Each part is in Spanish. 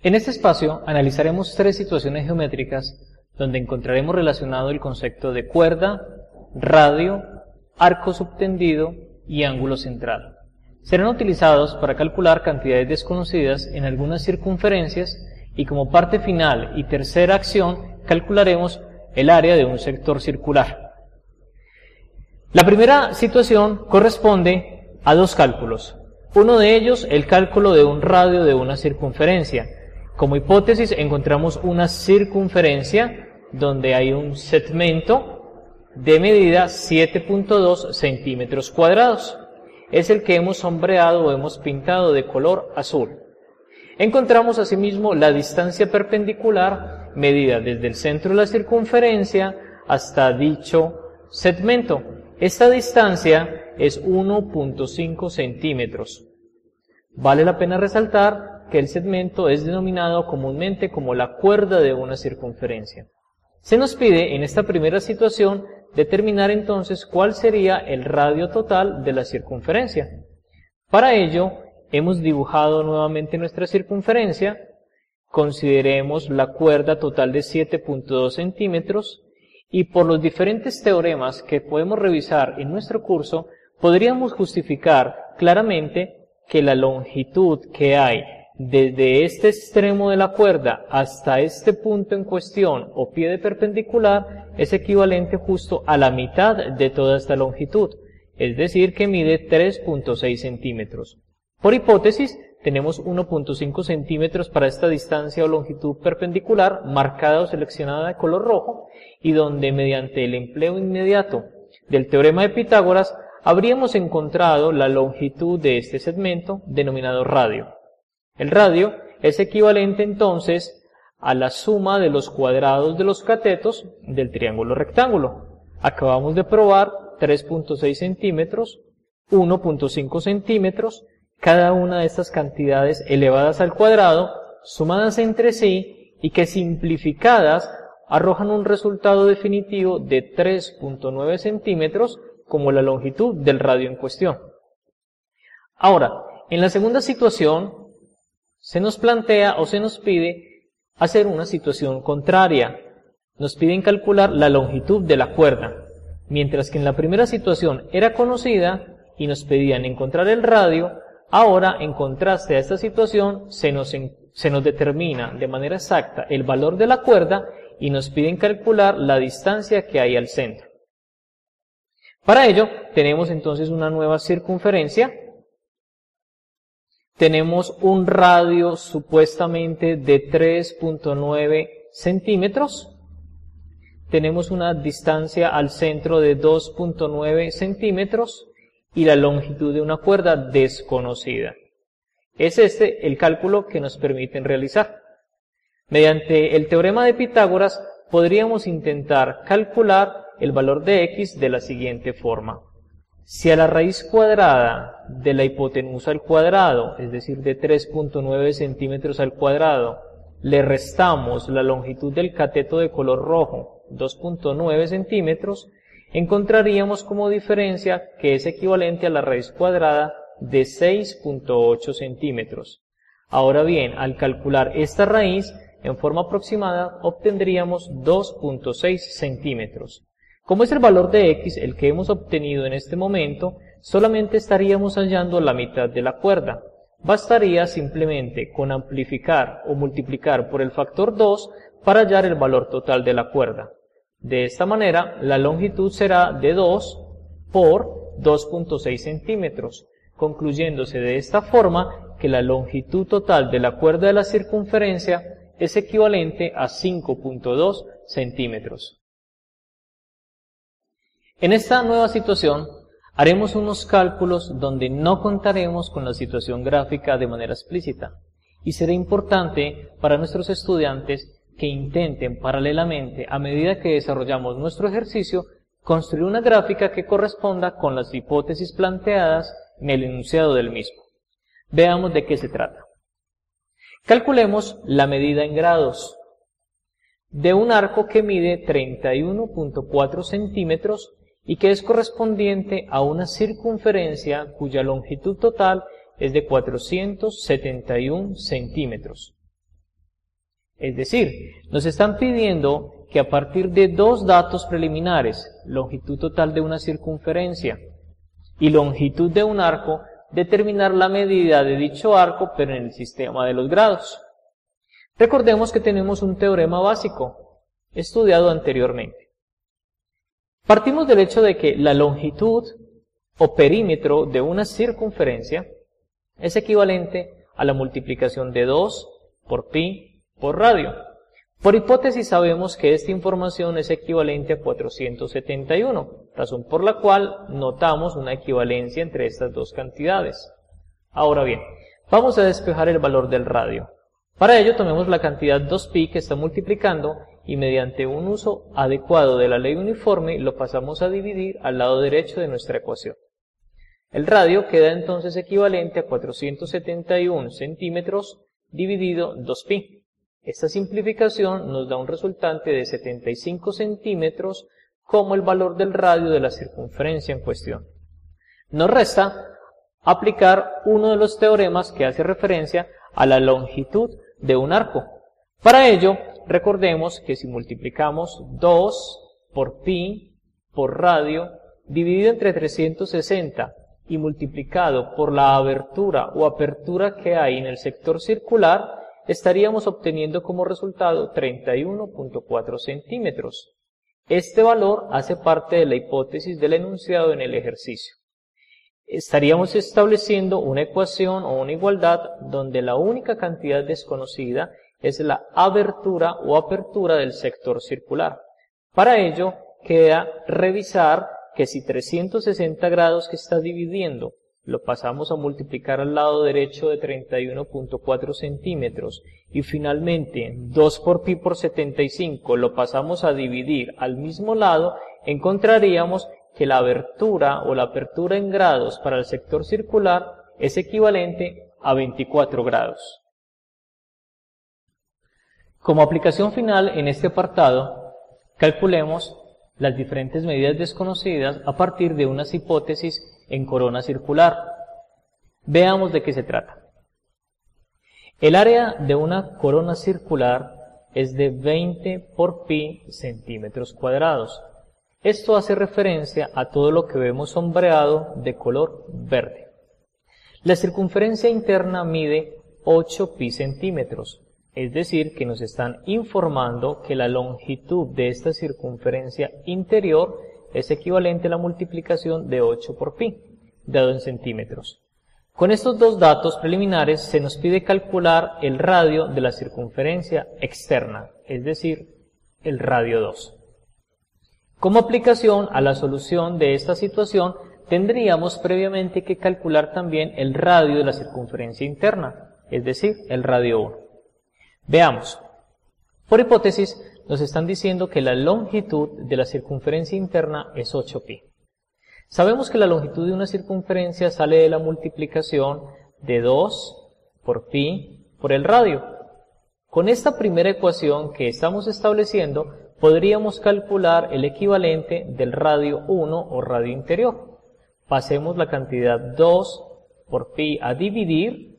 En este espacio analizaremos tres situaciones geométricas donde encontraremos relacionado el concepto de cuerda, radio, arco subtendido y ángulo central. Serán utilizados para calcular cantidades desconocidas en algunas circunferencias y como parte final y tercera acción calcularemos el área de un sector circular. La primera situación corresponde a dos cálculos. Uno de ellos, el cálculo de un radio de una circunferencia. Como hipótesis encontramos una circunferencia donde hay un segmento de medida 7.2 centímetros cuadrados. Es el que hemos sombreado o hemos pintado de color azul. Encontramos asimismo la distancia perpendicular medida desde el centro de la circunferencia hasta dicho segmento. Esta distancia es 1.5 centímetros. Vale la pena resaltar que el segmento es denominado comúnmente como la cuerda de una circunferencia. Se nos pide en esta primera situación determinar entonces cuál sería el radio total de la circunferencia. Para ello, hemos dibujado nuevamente nuestra circunferencia. Consideremos la cuerda total de 7.2 centímetros y por los diferentes teoremas que podemos revisar en nuestro curso, podríamos justificar claramente que la longitud que hay desde este extremo de la cuerda hasta este punto en cuestión o pie de perpendicular es equivalente justo a la mitad de toda esta longitud, es decir que mide 3.6 centímetros. Por hipótesis tenemos 1.5 centímetros para esta distancia o longitud perpendicular marcada o seleccionada de color rojo y donde mediante el empleo inmediato del teorema de Pitágoras habríamos encontrado la longitud de este segmento denominado radio. El radio es equivalente entonces a la suma de los cuadrados de los catetos del triángulo rectángulo. Acabamos de probar 3.6 centímetros, 1.5 centímetros, cada una de estas cantidades elevadas al cuadrado, sumadas entre sí y que simplificadas arrojan un resultado definitivo de 3.9 centímetros como la longitud del radio en cuestión. Ahora, en la segunda situación, se nos plantea o se nos pide hacer una situación contraria. Nos piden calcular la longitud de la cuerda, mientras que en la primera situación era conocida y nos pedían encontrar el radio. Ahora, en contraste a esta situación, se nos determina de manera exacta el valor de la cuerda y nos piden calcular la distancia que hay al centro. Para ello, tenemos entonces una nueva circunferencia. Tenemos un radio supuestamente de 3.9 centímetros. Tenemos una distancia al centro de 2.9 centímetros y la longitud de una cuerda desconocida. Es este el cálculo que nos permiten realizar. Mediante el teorema de Pitágoras podríamos intentar calcular el valor de x de la siguiente forma. Si a la raíz cuadrada de la hipotenusa al cuadrado, es decir, de 3.9 centímetros al cuadrado, le restamos la longitud del cateto de color rojo, 2.9 centímetros, encontraríamos como diferencia que es equivalente a la raíz cuadrada de 6.8 centímetros. Ahora bien, al calcular esta raíz en forma aproximada, obtendríamos 2.6 centímetros. Como es el valor de x el que hemos obtenido en este momento, solamente estaríamos hallando la mitad de la cuerda. Bastaría simplemente con amplificar o multiplicar por el factor 2 para hallar el valor total de la cuerda. De esta manera, la longitud será de 2 por 2.6 centímetros, concluyéndose de esta forma que la longitud total de la cuerda de la circunferencia es equivalente a 5.2 centímetros. En esta nueva situación, haremos unos cálculos donde no contaremos con la situación gráfica de manera explícita, y será importante para nuestros estudiantes que intenten paralelamente, a medida que desarrollamos nuestro ejercicio, construir una gráfica que corresponda con las hipótesis planteadas en el enunciado del mismo. Veamos de qué se trata. Calculemos la medida en grados de un arco que mide 31.4 centímetros y que es correspondiente a una circunferencia cuya longitud total es de 471 centímetros. Es decir, nos están pidiendo que a partir de dos datos preliminares, longitud total de una circunferencia y longitud de un arco, determinar la medida de dicho arco, pero en el sistema de los grados. Recordemos que tenemos un teorema básico, estudiado anteriormente. Partimos del hecho de que la longitud o perímetro de una circunferencia es equivalente a la multiplicación de 2 por pi por radio. Por hipótesis sabemos que esta información es equivalente a 471, razón por la cual notamos una equivalencia entre estas dos cantidades. Ahora bien, vamos a despejar el valor del radio. Para ello tomemos la cantidad 2pi que está multiplicando y mediante un uso adecuado de la ley uniforme lo pasamos a dividir al lado derecho de nuestra ecuación. El radio queda entonces equivalente a 471 centímetros dividido 2pi. Esta simplificación nos da un resultante de 75 centímetros como el valor del radio de la circunferencia en cuestión. Nos resta aplicar uno de los teoremas que hace referencia a la longitud de un arco. Para ello, recordemos que si multiplicamos 2 por pi por radio dividido entre 360 y multiplicado por la abertura o apertura que hay en el sector circular, estaríamos obteniendo como resultado 31.4 centímetros. Este valor hace parte de la hipótesis del enunciado en el ejercicio. Estaríamos estableciendo una ecuación o una igualdad donde la única cantidad desconocida es la abertura o apertura del sector circular. Para ello, queda revisar que si 360 grados que está dividiendo lo pasamos a multiplicar al lado derecho de 31.4 centímetros y finalmente 2 por pi por 75 lo pasamos a dividir al mismo lado, encontraríamos que la abertura o la apertura en grados para el sector circular es equivalente a 24 grados. Como aplicación final en este apartado, calculemos las diferentes medidas desconocidas a partir de unas hipótesis en corona circular. Veamos de qué se trata. El área de una corona circular es de 20 por pi centímetros cuadrados. Esto hace referencia a todo lo que vemos sombreado de color verde. La circunferencia interna mide 8 pi centímetros, es decir, que nos están informando que la longitud de esta circunferencia interior es equivalente a la multiplicación de 8 por pi, dado en centímetros. Con estos dos datos preliminares se nos pide calcular el radio de la circunferencia externa, es decir, el radio 2. Como aplicación a la solución de esta situación, tendríamos previamente que calcular también el radio de la circunferencia interna, es decir, el radio 1. Veamos. Por hipótesis, nos están diciendo que la longitud de la circunferencia interna es 8pi. Sabemos que la longitud de una circunferencia sale de la multiplicación de 2 por pi por el radio. Con esta primera ecuación que estamos estableciendo, podríamos calcular el equivalente del radio 1 o radio interior. Pasemos la cantidad 2 por pi a dividir.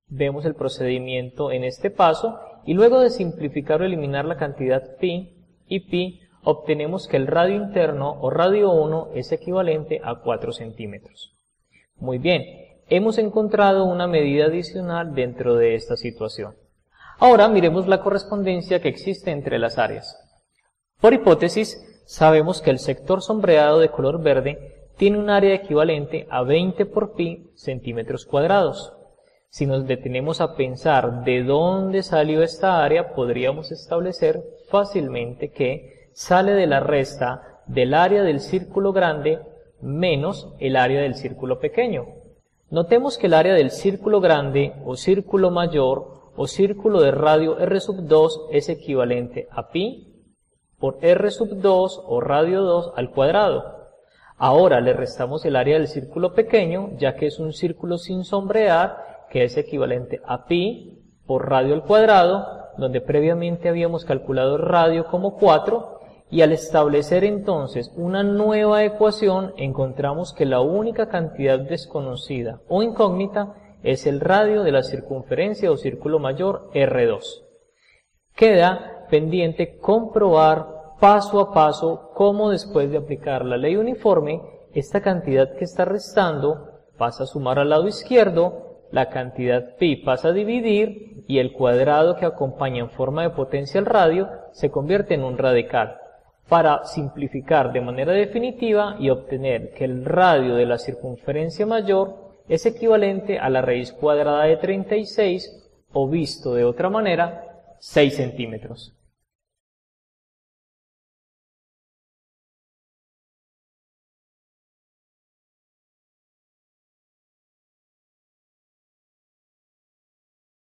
Vemos el procedimiento en este paso y luego de simplificar o eliminar la cantidad pi y pi, obtenemos que el radio interno o radio 1 es equivalente a 4 centímetros. Muy bien, hemos encontrado una medida adicional dentro de esta situación. Ahora miremos la correspondencia que existe entre las áreas. Por hipótesis, sabemos que el sector sombreado de color verde tiene un área equivalente a 20 por pi centímetros cuadrados. Si nos detenemos a pensar de dónde salió esta área, podríamos establecer fácilmente que sale de la resta del área del círculo grande menos el área del círculo pequeño. Notemos que el área del círculo grande o círculo mayor o círculo de radio R sub 2 es equivalente a pi por R sub 2 o radio 2 al cuadrado. Ahora le restamos el área del círculo pequeño, ya que es un círculo sin sombrear, que es equivalente a pi por radio al cuadrado, donde previamente habíamos calculado el radio como 4, y al establecer entonces una nueva ecuación, encontramos que la única cantidad desconocida o incógnita es el radio de la circunferencia o círculo mayor R2. Queda pendiente comprobar paso a paso cómo después de aplicar la ley uniforme, esta cantidad que está restando pasa a sumar al lado izquierdo, la cantidad pi pasa a dividir y el cuadrado que acompaña en forma de potencia al radio se convierte en un radical, para simplificar de manera definitiva y obtener que el radio de la circunferencia mayor es equivalente a la raíz cuadrada de 36 o visto de otra manera, 6 centímetros.